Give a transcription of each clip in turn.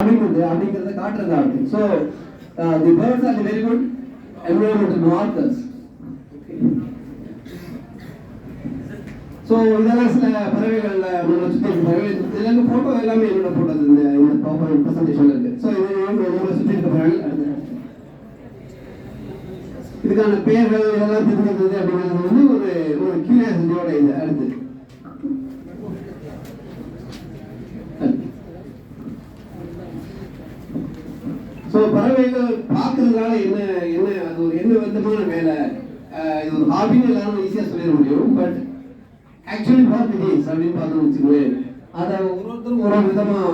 அப்படிங்கிறத காட்டுறதா இருக்கு. So the birds are very good environmental markers. So இதெல்லாம் சில பறவைகள் நம்மளை சுற்றி இருக்க பறவை. இதெல்லாம் ஃபோட்டோ எல்லாமே என்னோட ஃபோட்டோ இந்த ப்ராப்பர் ப்ரெசன்டேஷன் இருக்கு. ஸோ இது நம்மளை சுற்றி இருக்க பறவைகள். இதுக்கான பெயர்கள் இதெல்லாம் தெரிஞ்சுக்கிறது அப்படிங்கிறது வந்து ஒரு கியூரியாசிட்டியோட இது. அடுத்து ஸோ பறவைகள் பார்க்கறதுனால என்ன அது ஒரு என்ன விதமான வேலை, இது ஒரு ஹாபின்னு எல்லாரும் ஈஸியாக சொல்லிட முடியும். But actually what it is அப்படின்னு பார்த்தோம்னு வச்சுக்கோங்க, அதை ஒருத்தரும் ஒரு விதமாக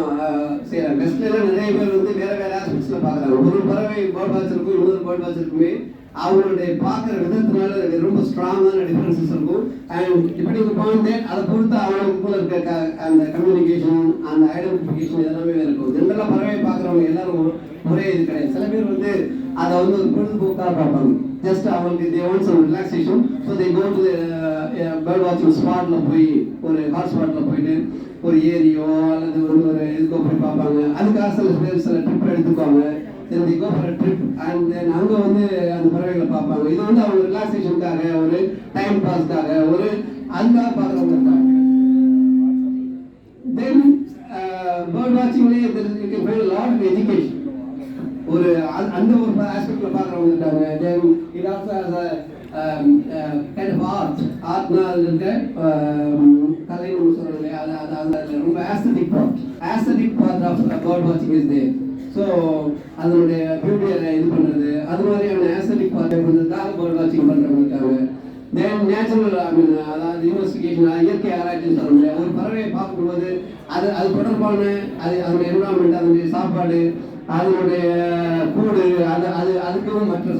செய்யறாங்க. பெஸ்ட்ல எல்லாம் நிறைய பேர் வந்து வேற வேற ஆஸ்பெக்ட்ஸ்ல பார்க்குறாங்க. ஒரு பறவை பேர்ட் வாட்ச் இருக்கும், இன்னொரு பேர்ட் வாட்ச் இருக்குமே, அவங்களுடைய பார்க்குற விதத்தினால ரொம்ப ஸ்ட்ராங்கான டிஃபரன்சஸ் இருக்கும். அண்ட் டிபெண்டிங் அப்பான் தட் அதை பொறுத்து அவங்களுக்குள்ள இருக்க அந்த கம்யூனிகேஷன், அந்த ஐடென்டிஃபிகேஷன் இதெல்லாமே வேறு இருக்கும். ஜென்ரலாக பறவை பார்க்குறவங்க எல்லாரும் ஒரே இது கிடையாது. சில பேர் வந்து அதை வந்து ஒரு பொழுதுபோக்காக பார்ப்பாங்க. ஜஸ்ட் அவங்களுக்கு they want some relaxation. So they go to bird வாட்சிங் ஸ்பாட்ல போய் ஒரு ஹாட் ஸ்பாட்ல போயிட்டு ஒரு ஏரியோ அல்லது வந்து ஒரு இதுக்கோ போய் பார்ப்பாங்க. அதுக்காக சில பேர் சில ட்ரிப் எடுத்துக்குவாங்க. Then they go for a trip and then அங்கே வந்து அந்த பறவைகளை பார்ப்பாங்க. இது வந்து அவங்க ரிலாக்ஸேஷனுக்காக, ஒரு டைம் பாஸ்க்காக, ஒரு அதுக்காக பார்க்குறவங்க இருக்காங்க. தென் பேர்ட் வாட்சிங்லேயே you can find lot of education. ஒரு அந்த ஒரு ஆஸ்பெக்ட்ல பார்க்குறவங்க இருக்காங்க. Then it also has a kind of ஆர்ட்னா இருக்க கலைன்னு நம்ம சொல்கிறோம் இல்லையா, அது ரொம்ப ஆஸ்தட்டிக் பார்ட் ஆஃப் பேர்ட் வாட்சிங் இஸ் தேர். ஸோ அதனுடைய பியூட்டியை இது பண்ணுறது, அது மாதிரியான ஆஸ்தட்டிக் பார்ட் பண்ணுறதுக்காக பேர்ட் வாட்சிங் பண்ணுறவங்க இருக்காங்க. தென் நேச்சுரல் அதாவது இன்வெஸ்டிகேஷன், இயற்கை ஆராய்ச்சின்னு சொல்ல முடியாது. ஒரு பறவையை பார்க்கும்போது அது தொடர்பான அதனுடைய என்விரான்மெண்ட், அதனுடைய சாப்பாடு, அதனுடைய கூடு, அதுக்கும் மற்ற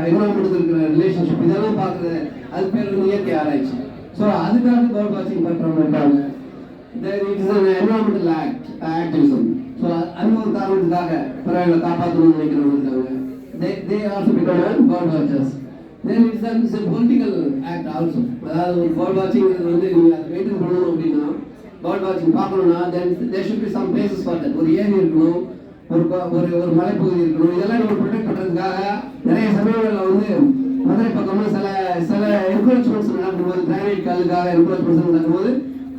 என்விரான்மெண்ட் இருக்கிற ரிலேஷன்ஷிப் இதெல்லாம் பார்க்குறது, அது பேர் வந்து இயற்கை ஆராய்ச்சி. ஸோ அதுக்காக பேர்ட் வாட்சிங் பண்ணுறவங்க இருக்காங்க. Then it is an environmental activism. So அந்த ஒரு காரணத்துக்காக பறவைகளை காப்பாற்றணும்னு நினைக்கிறவங்க இருக்காங்க. they also become bird watchers. Then it's a political act also. அதாவது ஒரு பேர்ட் வாட்சிங் வந்து நீங்கள் அதை மெயின்டைன் பண்ணணும் அப்படின்னா, பேர்ட் வாட்சிங் பார்க்கணும்னா then there should be some places for that. ஒரு ஏரி இருக்கணும், ஒரு மலைப்பகுதி இருக்கணும். இதெல்லாம் நம்ம ப்ரொடெக்ட் பண்ணுறதுக்காக நிறைய சமயங்களில் வந்து மதுரை பக்கமாக சில என்கரேஜ்மெண்ட்ஸ் நடக்கும்போது, கிரானைட் கல்லுக்காக என்கரேஜ்மெண்ட்ஸ் நடக்கும்போது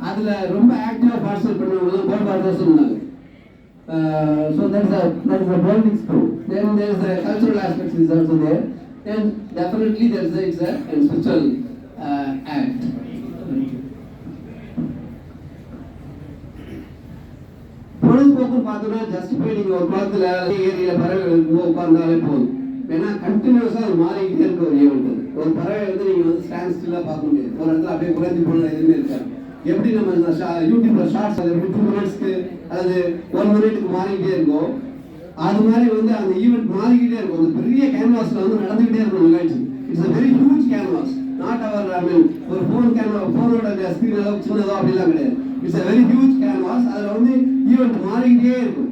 அதில் ரொம்ப ஆக்டிவாக பார்ட்டிசிபேட் பண்ணுறவங்க பேர்ட் வாட்சர்ஸ் இருந்தாங்க. So that's a politics too. Then there's the cultural aspects is also there. And definitely it's a spiritual act. பொழுதுபோக்கு பார்த்தோம்னா ஜஸ்ட் போய் நீங்கள் ஒரு குளத்தில் ஏரியில் பறவைகள் உட்கார்ந்தாலே போதும். ஏன்னா கண்டினியூஸாக அது மாறிக்கிட்டே இருக்க ஒரு ஈவெண்ட். ஒரு பறவை வந்து நீங்கள் வந்து ஸ்டாண்ட் ஸ்டில்லாக பார்க்க முடியாது. ஒரு இடத்துல அப்படியே குறைஞ்சி போன எதுவுமே இருக்காது. எப்படி நம்ம யூடியூப்ல ஷார்ட்ஸ் அது 2 மினிட்ஸ்க்கு அல்லது 1 மினிட்டுக்கு மாறிக்கிட்டே இருக்கும். அது மாதிரி வந்து அந்த ஈவெண்ட் மாறிக்கிட்டே இருக்கும். அந்த பெரிய கேன்வாஸ்ல வந்து நடந்துகிட்டே இருக்கும் நிகழ்ச்சி. It's a very huge canvas. Not our ஒரு ஃபோனோட ஸ்க்ரீன் அளவுக்கு சின்னதோ அப்படிலாம் கிடையாது. It's a very huge canvas. அதில் வந்து ஈவெண்ட் மாறிக்கிட்டே இருக்கும்.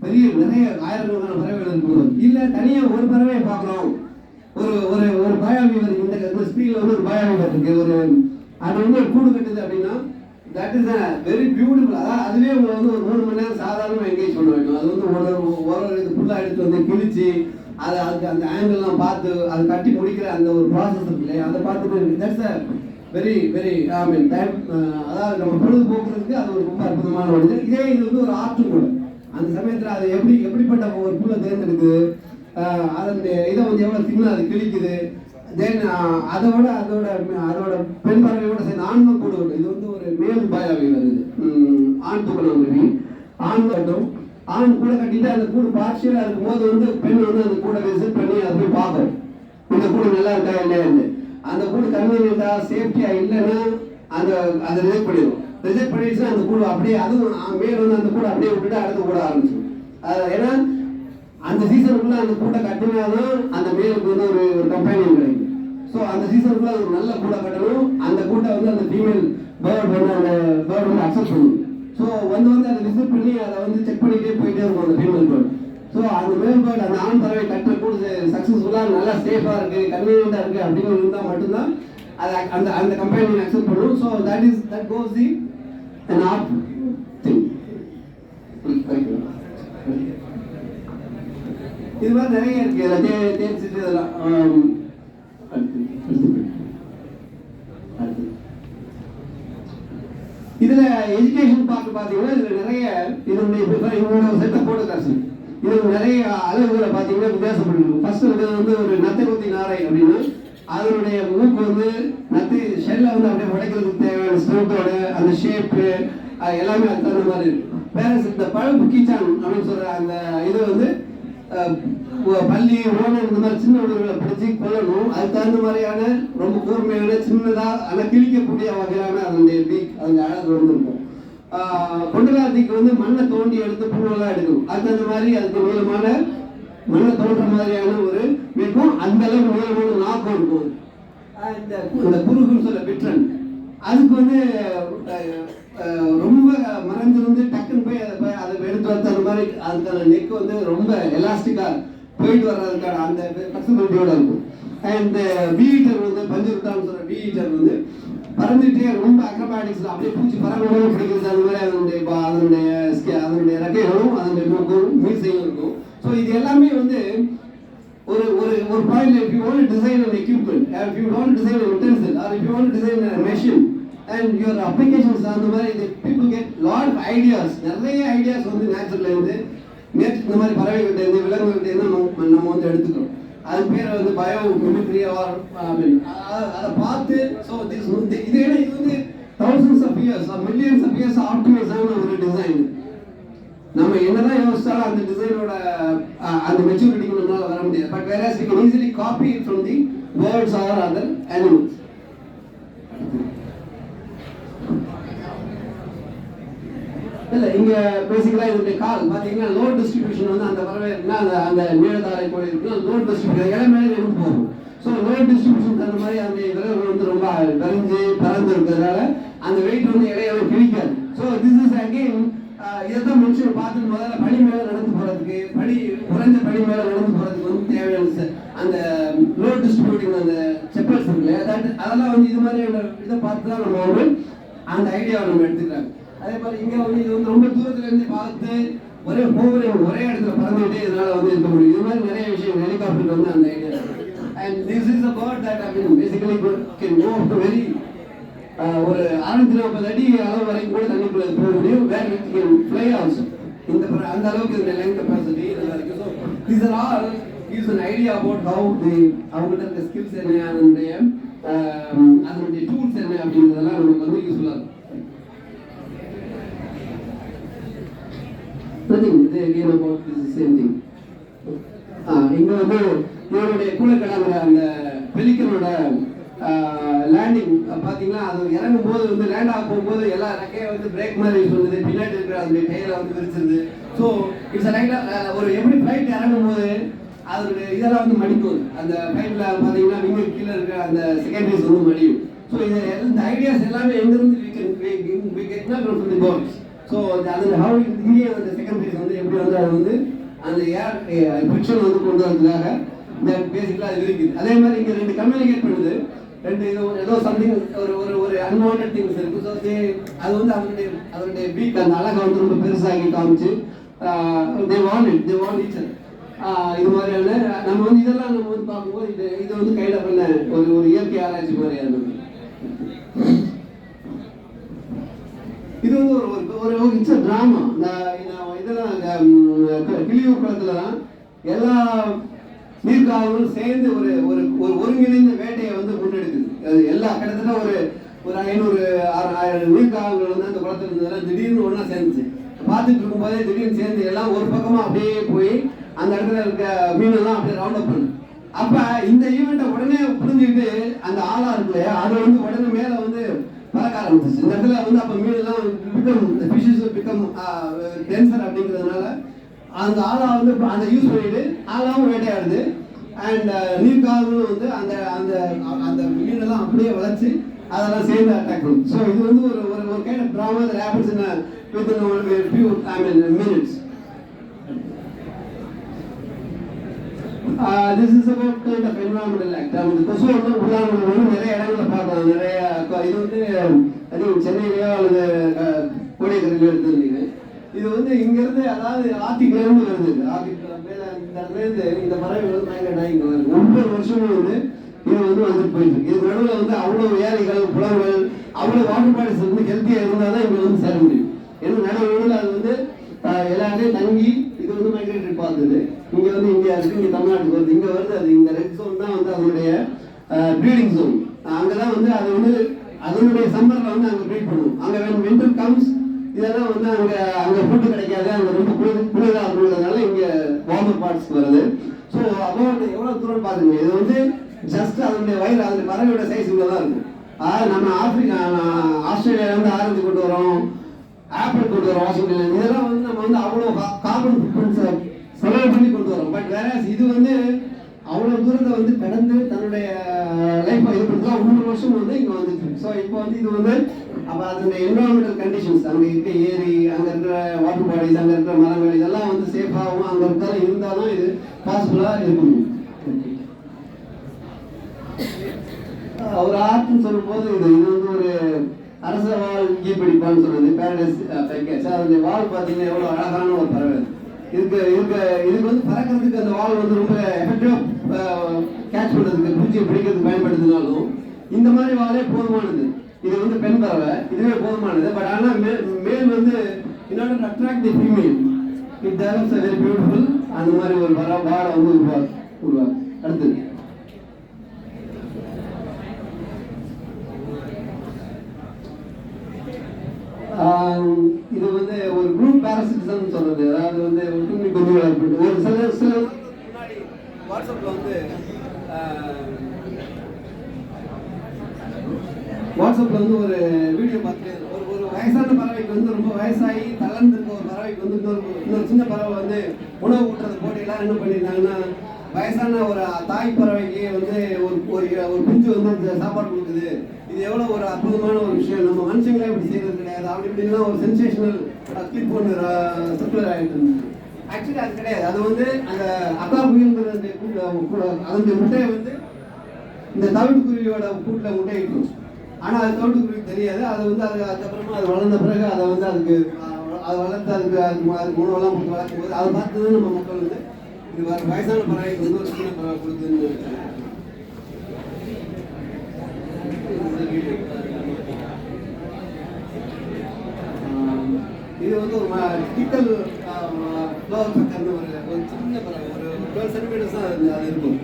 பெரிய நிறைய ஆயிரக்கணக்கான பறவைகள் இருக்கும். இல்லை தனியாக ஒரு பறவையை பார்க்குறோம், ஒரு பயாவீவர் இந்த ஸ்க்ரீனில் வந்து ஒரு பயாவீவர் இருக்கு, அது வந்து ஒரு கூடு கட்டுது அப்படின்னா that is a very beautiful. அதாவது அதுவே உங்களை வந்து ஒரு 3 மணி நேரம் சாதாரணமாக என்கேஜ் பண்ண வைக்கும். அது வந்து ஒரு இது ஃபுல்லாக எடுத்து வந்து கிழிச்சு அதுக்கு அந்த ஆங்கிள்லாம் பார்த்து அது கட்டி முடிக்கிற அந்த ஒரு ப்ராசஸ் இருக்கு இல்லையா, அதை பார்த்துட்டு that's a very very time. அதாவது நம்ம பொழுதுபோக்குறதுக்கு அது ஒரு ரொம்ப அற்புதமான ஒரு இது வந்து ஒரு ஆர்ட்டும் கூட. அந்த சமயத்தில் அது எப்படிப்பட்ட ஒரு பூலை தேர்ந்தெடுக்குது, அதன் இதை வந்து எவ்வளோ தின்னா அது கிழிக்குது. தென் அதோட பெண் பறவையோட சேர்ந்து ஆண்மை கூடு வரும். இது வந்து ஒரு மேல் பாயாவை வருது. ஆண் தூக்கணம் ஆண் கட்டும். ஆண் கூட கட்டிட்டு அந்த கூடு பார்ஷியலாக இருக்கும்போது வந்து பெண் வந்து அந்த கூடை விசிட் பண்ணி அதை போய் பார்க்கும், இந்த கூடு நல்லா இருக்கா இல்லையான்னு. அந்த கூடு கன்வீனியன்ட்டா சேஃப்டியா இல்லைன்னா அதை ரிஜெக்ட் பண்ணிடும். ரிஜெக்ட் பண்ணிடுச்சுன்னா அந்த கூடு அப்படியே அதுவும் மேல் வந்து அந்த கூடை அப்படியே விட்டுட்டு அடுத்த கூட ஆரம்பிச்சிடும். ஏன்னா அந்த சீசனுக்குள்ள அந்த கூட்டை கட்டினாதான் அந்த மேலுக்கு வந்து ஒரு கம்பெனியன் கிடைக்கும். ஸோ அந்த சீசனுக்குள்ள ஒரு நல்ல கூடை கட்டணும். அந்த கூட்டை வந்து அந்த ஃபீமேல் பேர்ட் வந்து அக்செப்ட் பண்ணணும். ஸோ வந்து அதை விசிட் பண்ணி அதை வந்து செக் பண்ணிக்கிட்டே போயிட்டே இருக்கும் அந்த ஃபீமேல் பேர்ட். ஸோ அந்த மேல் பேர்ட் அந்த ஆண் பறவை கட்டுற கூட சக்ஸஸ்ஃபுல்லாக நல்லா சேஃபாக இருக்குது, கன்வீனியண்டாக இருக்குது அப்படின்னு இருந்தால் மட்டும்தான் அதை அந்த கம்பெனியை அக்செப்ட் பண்ணணும். So that cos the an art thing. இது மாதிரி நிறைய இருக்கு. இதில் தேர்ச்சிட்டு இதெல்லாம் இதுல எஜுகேஷன் பார்க்க பார்த்தீங்கன்னா இதுல நிறைய இதனுடைய செட்டை போட்டு காசு இதுல நிறைய அழகுகளை பார்த்தீங்கன்னா வித்தியாசப்பட்டு. ஃபர்ஸ்ட் வந்து ஒரு நத்தைக்குத்தி நாரை அப்படின்னா அதனுடைய மூக்கு வந்து நத்து ஷெல்லை வந்து அப்படியே உடைக்கிறதுக்கு தேவையான ஸ்ட்ரென்த்தோட அந்த ஷேப்பு எல்லாமே அது தகுந்த மாதிரி இருக்கு. வேற இந்த பழப்பு கீச்சான் அப்படின்னு சொல்ற அந்த இது வந்து பள்ளி ஓனம் இந்த மாதிரி சின்ன உணவுகளை பிடிச்சி கொள்ளணும். அதுக்கு தகுந்த மாதிரியான ரொம்ப கூர்மையான சின்னதா ஆனால் கிழிக்கக்கூடிய வகையான அதனுடைய பீக் அதனுடைய அழகு வந்து இருக்கும். கொண்டலாத்திக்கு வந்து மண்ணை தோண்டி எடுத்து பூவெல்லாம் எடுக்கணும். அதுக்கு தகுந்த மாதிரி அதுக்கு நீளமான மண்ணை தோன்ற மாதிரியான ஒரு இருக்கும். அந்த அளவுக்கு நீளமான நாக்கம் இருக்கும். இந்த குறுகுன்னு சொல்ல விட்ரன் அதுக்கு வந்து ரொம்ப மறைஞ்சிருந்து டக்குன்னு போய் அதை எடுத்து வரது அந்த மாதிரி அதுக்கான நெக் வந்து ரொம்ப எலாஸ்டிக்கா போயிட்டு வர்றதுக்கான அந்த ஃபிளெக்சிபிலிட்டியோட இருக்கும். அண்ட் வீட்டர் வந்து பஞ்சுருட்டான்னு சொல்ற வீட்டர் வந்து பறந்துட்டே ரொம்ப அக்ரபாட்டிக்ஸ் அப்படியே பூச்சி பறவைகளும் பிடிக்கிறது அந்த மாதிரி அதனுடைய ரெக்கைகளும் அதனுடைய மூக்கும் மீசையும் இருக்கும். ஸோ இது எல்லாமே வந்து ஒரு ஒரு ஒரு point if you want to design an equipment, if you want to design an utensil or if you want to design a machine and your applications அந்த மாதிரி people get lot of ideas. நிறைய ideas வந்து நேச்சுரல்ல இருந்து இந்த மாதிரி பறவைகிட்ட இருந்து விலங்குகிட்ட இருந்து நம்ம வந்து எடுத்துக்கிறோம். அது பேர் வந்து பயோ மிமிக்ரி ஆர் அதை பார்த்து ஸோ இது வந்து thousands of years or millions of years optimise ஆன ஒரு டிசைன். நம்ம என்னதான் யோசிச்சாலும் அந்த டிசைனோட அந்த மெச்சூரிட்டிக்கு நம்மளால வர முடியாது. But whereas we can easily copy it from the birds or other animals. இல்ல இங்க பேசிக்கலா இதோட கால் பாத்தீங்கன்னா லோட் டிஸ்ட்ரிபியூஷன் வந்து அந்த பறவை அந்த நீளதாரை கோழி இருக்குன்னா லோட் டிஸ்ட்ரிபியூஷன் இலை மேலே இருந்து போகும். ஸோ லோட் டிஸ்ட்ரிபியூஷன் தகுந்த மாதிரி அந்த விரல்கள் வந்து ரொம்ப வரைஞ்சு பறந்து இருக்கிறதுனால அந்த வெயிட் வந்து இலையை கிழிக்காது. ஸோ திஸ் இஸ் அகெயின் இதைத்தான் மனுஷன் பார்த்துட்டு முதல்ல பனி மேலே நடந்து போறதுக்கு குறைஞ்ச பனி மேலே நடந்து போறதுக்கு வந்து தேவையான அந்த லோட் டிஸ்ட்ரிபியூட்டிங் அந்த செப்பல்ஸ் இருக்குல்ல அதெல்லாம் வந்து இது மாதிரியான இதை பார்த்து தான் நம்ம வந்து அந்த ஐடியாவை நம்ம எடுத்துக்கிறாங்க. அதே மாதிரி இங்க வந்து இது வந்து ரொம்ப தூரத்துல இருந்து பார்த்து ஒரே இடத்துல பறந்துகிட்டே இதனால வந்து இருக்க முடியும். இது மாதிரி நிறைய விஷயம் ஹெலிகாப்டர் வந்து அந்த idea. And this is a bird that I mean basically can go up to very ஒரு 640 அடி அளவு வரைக்கும் கூட தண்ணிக்குள்ள போக முடியும். வேர் இட் கேன் ஃப்ளை ஆல்சோ அந்த அளவுக்கு இந்த லெங்த் கெப்பாசிட்டி இதெல்லாம் இருக்கு. So these are all gives an idea about how அவங்ககிட்ட இருக்க ஸ்கில்ஸ் என்ன அதனுடைய டூல்ஸ் என்ன அப்படிங்கிறதெல்லாம் நமக்கு வந்து யூஸ்ஃபுல்லாக இருக்கும். Nothing. Again about this is same thing. இங்க வந்து இவருடைய கூலக்கடாங்கிற அந்த பெலிக்கனோட லேண்டிங் பார்த்தீங்கன்னா அது இறங்கும் போது வந்து லேண்ட் ஆக போகும்போது எல்லா ரெக்கையை வந்து பிரேக் மாதிரி சொல்லுது, பின்னாடி இருக்கிற அந்த டெயில வந்து விரிச்சிருது. ஸோ இட்ஸ் லைட்டாக ஒரு எப்படி ஃப்ளைட் இறங்கும் போது அதோடைய இதெல்லாம் வந்து மடிக்கும். அந்த ஃப்ளைட்டில் பார்த்தீங்கன்னா விங்கு கீழே இருக்கிற அந்த செகண்டரிஸ் வந்து மடியும். ஸோ இந்த ஐடியாஸ் எல்லாமே எங்கிருந்து we get from the birds. So அது ஹவு இங்கே அந்த செகண்டரிஸ் வந்து எப்படி வந்து அது வந்து அந்த ஏர் ஃபிக்ஷன் வந்து கொண்டு வரதுக்காக பேசிக்கலாக அது இருக்குது. அதே மாதிரி இங்கே ரெண்டு கம்யூனிகேட் பண்ணுது, ரெண்டு ஏதோ சம்திங் ஒரு அன்வான்ட் திங்ஸ் இருக்கு. ஸோ அது வந்து அதனுடைய வீக் அந்த அழகை வந்து ரொம்ப பெருசாகி காமிச்சு தே வாண்ட் ஈச் அதர். இது மாதிரியான நம்ம வந்து இதெல்லாம் நம்ம வந்து பார்க்கும்போது இது வந்து கையில் பண்ண ஒரு இயற்கை ஆராய்ச்சி மாதிரியா இருந்தது. இது வந்து ஒரு இட்ஸ் டிராமா. இதெல்லாம் கிளியூர் குளத்துல தான் எல்லா நீர்க்காகங்களும் சேர்ந்து ஒரு ஒருங்கிணைந்த வேட்டையை வந்து முன்னெடுக்குது. அது எல்லா கிட்டத்தட்ட ஒரு 500-600 நீர்க்காகங்கள் வந்து அந்த குளத்துல இருந்ததெல்லாம் திடீர்னு ஒன்றா சேர்ந்துச்சு. பார்த்துட்டு இருக்கும்போதே திடீர்னு சேர்ந்து எல்லாம் ஒரு பக்கமா அப்படியே போய் அந்த இடத்துல இருக்க மீனெல்லாம் அப்படியே ரவுண்ட் அப் பண்ணு. அப்ப இந்த ஈவெண்ட்டை உடனே புரிஞ்சுக்கிட்டு அந்த ஆளா இருக்கு இல்லையா அதை வந்து உடனே மேல வந்து பறக்க ஆரம்பிச்சிச்சு. இந்த இடத்துல வந்து அப்ப மீனெல்லாம் பிகம் டென்சர் அப்படிங்கிறதுனால அந்த ஆளா வந்து அந்த யூஸ் பண்ணிட்டு ஆளாவும் வேட்டையாடுது. அண்ட் நீர்க்காகவும் வந்து அந்த அந்த அந்த மீனெல்லாம் அப்படியே வளர்ச்சி அதெல்லாம் சேர்ந்து அட்டாக் பண்ணும். ஸோ இது வந்து ஒரு kind of drama that happens in a few minutes. This is about kind of environmental act. கொசு வந்து உதாரணம் வந்து நிறைய இடங்களில் பார்க்கலாம். நிறைய இது வந்து அதிகம் சென்னையிலேயோ அல்லது கோடைக்கரையிலோ எடுத்துருந்தீங்க. இது வந்து இங்கிருந்து அதாவது ஆர்டிகிலேருந்து வருது. மேலே இந்த இடத்துலேருந்து இந்த பறவைகள் வந்து மைக்ரேட் ஆகி இங்கே வருது. ஒவ்வொரு வருஷமும் வந்து இது வந்து வந்துட்டு போயிட்டு இருக்கு. இது நடுவில் வந்து அவ்வளோ ஏரிகள் குளங்கள் அவ்வளோ வாட்டர் பாடிஸ் வந்து ஹெல்த்தியாக இருந்தால் தான் இங்கே வந்து சேர முடியும். ஏன்னா நடுவில் அது வந்து எல்லாத்தையும் தங்கி இது வந்து மைக்ரேட்டரி பார்த்தது. இங்கே வந்து இந்தியா இருக்குது, இங்கே தமிழ்நாட்டுக்கு வருது, இங்கே வருது. அது இந்த ரெட் ஜோன் தான் வந்து அதனுடைய ப்ரீடிங் ஜோன். அங்கே தான் வந்து அது வந்து அதனுடைய சம்மரில் வந்து அங்கே ப்ரீட் பண்ணும். அங்கே வின்டர் கம்ஸ் இதெல்லாம் வந்து அங்கே ஃபுட்டு கிடைக்காது, அங்கே ரொம்ப குளிராக இருக்கிறதுனால இங்கே வார்மர் பார்ட்ஸ்க்கு வருது. ஸோ அப்போ எவ்வளோ தூரம் பார்த்துங்க. இது வந்து ஜஸ்ட் அதனுடைய வயிறு அதனுடைய பறவையோட சைஸ் இவ்வளோ தான் இருக்கும். நம்ம ஆஸ்திரேலியாவிலேருந்து ஆரஞ்சு கொண்டு வரோம், ஆப்பிள் கொண்டு வரோம், ஆஸ்திரேலியா இதெல்லாம் வந்து நம்ம வந்து அவ்வளோ கார்பன் ஃபுட்பிரிண்ட்ஸை செலவு பண்ணி கொண்டு வரோம். பட் வேற இது வந்து அவ்வளோ தூரத்தை வந்து கடந்து தன்னுடைய லைஃப்பை இது பண்ணுறதுலாம் 3 வருஷம் வந்து இங்கே வந்துச்சு. ஸோ இப்போ வந்து இது வந்து அப்போ அதனுடைய என்வரான்மெண்டல் கண்டிஷன்ஸ் அங்கே இருக்க ஏரி, அங்கே இருக்கிற வாட்டர் பாடிஸ், அங்கே இருக்கிற மரங்கள் இதெல்லாம் வந்து சேஃபாகவும் அங்கே இருந்தாலும் இருந்தாலும் இது பாசிபிளாக இருக்கும். ஒரு ஆர்ட்னு சொல்லும்போது இது வந்து ஒரு அரச வால் ஈப்பிடிப்பான்னு சொல்றது பேரடைஸ் பேக்கேஜ். அதனுடைய வால் பார்த்தீங்கன்னா எவ்வளோ அழகான ஒரு பறவை. இதுக்கு வந்து பறக்கிறதுக்கு அந்த வால் வந்து ரொம்ப எஃபெக்டிவாக கேட்ச் பண்ணுறதுக்கு பூச்சியை பிடிக்கிறதுக்கு பயன்படுத்தினாலும் இந்த மாதிரி வாலே போதுமானது. இது வந்து பெண் பறவை, இதுவே போதுமானது. பட் ஆனால் மேல் வந்து இன்னொன்று attract the female it develops very beautiful. அந்த மாதிரி ஒரு வாழை வந்து உருவாக்கு. அடுத்தது இது வந்து ஒரு குரூப் பேரசிட்டிசம் சொல்றது. அதாவது வந்து ஒட்டுமை கொஞ்சம் ஒரு சில முன்னாடி வாட்ஸ்அப்ல வந்து ஒரு வீடியோ பார்த்து ஒரு வயசான பறவைக்கு வந்து ரொம்ப வயசாகி தளர்ந்து இருக்க ஒரு பறவைக்கு வந்து இன்னொரு சின்ன பறவை வந்து உணவு ஊட்டுறது போட்டியெல்லாம் என்ன பண்ணியிருந்தாங்கன்னா, வயசான ஒரு தாய் பறவைக்கு வந்து ஒரு குஞ்சு வந்து சாப்பாடு கொடுக்குது. இது எவ்வளோ ஒரு அற்புதமான ஒரு விஷயம். நம்ம மனுஷங்களே இப்படி செய்யறது கிடையாது. அப்படி இப்படின்னா ஒரு சென்சேஷனல் கிளிப் ஒன்று சர்க்குலர் ஆகிட்டு இருந்துச்சு. ஆக்சுவலி அது கிடையாது. அது வந்து அந்த அக்கா புயல்ங்கிற அதனுடைய முட்டையை வந்து இந்த தவிட்டுக்குருவியோட கூட்டில் முட்டையிட்டும். ஆனால் அது தவிட்டுக்குருவிக்கு தெரியாது. அது வந்து அதுக்கப்புறமா அது வளர்ந்த பிறகு அதை வந்து அதுக்கு வளர்த்து அதுக்கு உணவெல்லாம் கொடுத்து வளர்க்கும் போது அதை பார்த்து தான் நம்ம மக்கள் வந்து இது வயசான பறவைக்கு வந்து ஒரு சின்ன பறவை கொடுக்குதுன்னு. இது வந்து ஒரு டிக்கல் ஃப்ளவர் பக்கர்னு ஒரு சின்ன பறவை, ஒரு 12 சென்டிமீட்டர்ஸ் தான் அது இருக்கும்.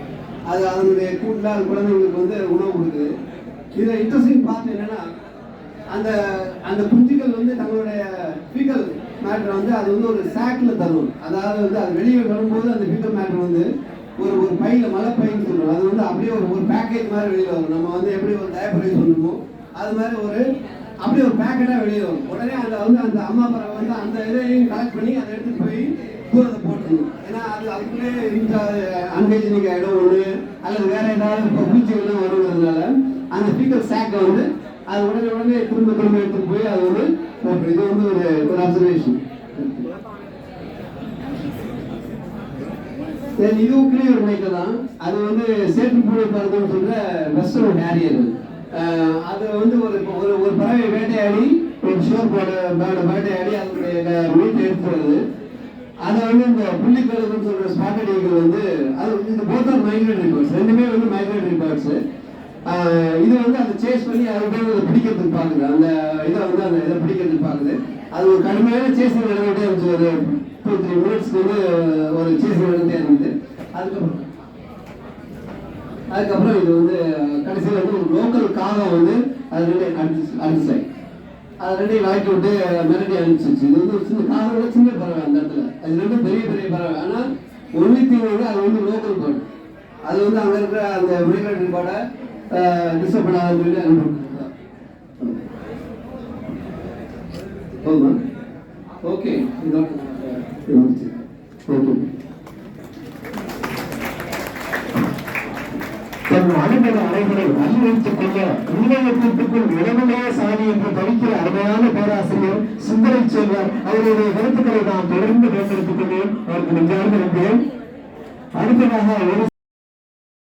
அது அதனுடைய கூட்டில் அது குழந்தைங்களுக்கு வந்து உணவு கொடுக்குது. இதில் இன்ட்ரெஸ்டிங் பார்த்து என்னன்னா, அந்த குஞ்சுகள் வந்து தங்களுடைய ஃபீக்கல் மேட்டர் வந்து அது வந்து ஒரு சாக்கில் தரும். அதாவது வந்து அது வெளியே வரும்போது அந்த ஃபீக்கல் மேட்டர் வந்து ஒரு பையில் மலை பைன்னு சொல்லுவோம். அது வந்து அப்படியே ஒரு பேக்கேஜ் மாதிரி வெளியில் வரும். நம்ம வந்து எப்படி ஒரு டயப்பரைஸ் பண்ணுமோ அது மாதிரி அப்படியே ஒரு பேக்கெட்டாக வெளியே வரும். உடனே அந்த அம்மா பறவை வந்து அந்த இதையும் கலெக்ட் பண்ணி அதை எடுத்துகிட்டு போய் தூரத்தை போட்டுருணும். ஏன்னா அதுக்குள்ளே அன்ஹைஜீனிக் ஆகிடும் ஒன்று, அல்லது வேற ஏதாவது பூச்சிகள்லாம் வருவதனால அந்த ஃபீக்கல் சாக்கை வந்து அது உடனே திரும்ப எடுத்துட்டு போய் அது வந்து போட்டு. இது வந்து ஒரு அப்சர்வேஷன். இதுக்குள்ளே ஒரு மைக்கை தான். அது வந்து சேற்றுப்பூழை பறந்துன்னு சொல்ற வெஸ்டர்ன் ஹேரியர். அது வந்து ஒரு பறவை வேட்டையாடி ஒரு ஷோர் பேர்டை வேட்டையாடி அதனுடைய மீட்டை எடுத்து வருது. அதை வந்து இந்த புள்ளிக்கழுகுன்னு சொல்ற ஸ்பாட்டட் ஈகிள் வந்து அது இந்த போத் ஆர் மைக்ரேட்டரி பேர்ட்ஸ், ரெண்டுமே வந்து மைக்ரேட்டரி பேர்ட்ஸ். இது வந்து அதை சேஸ் பண்ணி அதை பிடிக்கிறதுக்கு பார்க்குது. அந்த இதை பிடிக்கிறதுக்கு பார்க்குது. அது ஒரு கடுமையான சேசிங் நடந்துகிட்டே இருந்துச்சு. ஒரு 2-3 மினிட்ஸ்க்கு வந்து ஒரு சேசிங் நடந்துகிட்டே இருந்தது. அதுக்கப்புறம் இது வந்து கடைசியில் வந்து ஒரு லோக்கல் காகம் வந்து அது அடிச்சு அது ரெண்டையும் வாக்கி விட்டு மிரட்டி அனுப்பிச்சிச்சு. இது வந்து ஒரு சின்ன காகம், சின்ன பறவை. அந்த இடத்துல அது ரெண்டும் பெரிய பறவை. ஆனால் ஒன்லி திங் வந்து அது வந்து லோக்கல் பேர்டு. அது வந்து அங்கே இருக்கிற அந்த மைக்ரேட்டரி பேர்டை டிஸ்டர்ப் பண்ணாதுன்னு சொல்லி அனுப்பிவிட்டு. ஓகே தன் அனுபவ அறைகளை வலியுறுத்திக் கொள்ள உண்மையத்திற்குள் இடமில்லைய சாதி என்று படிக்கிற அருமையான பேராசிரியர் சுந்தரை செல்வர் அவருடைய கருத்துக்களை நாம் தொடர்ந்து பயன்படுத்திக் கொண்டேன். அவருக்கு நன்றாக நன்றி. அடுத்ததாக ஒரு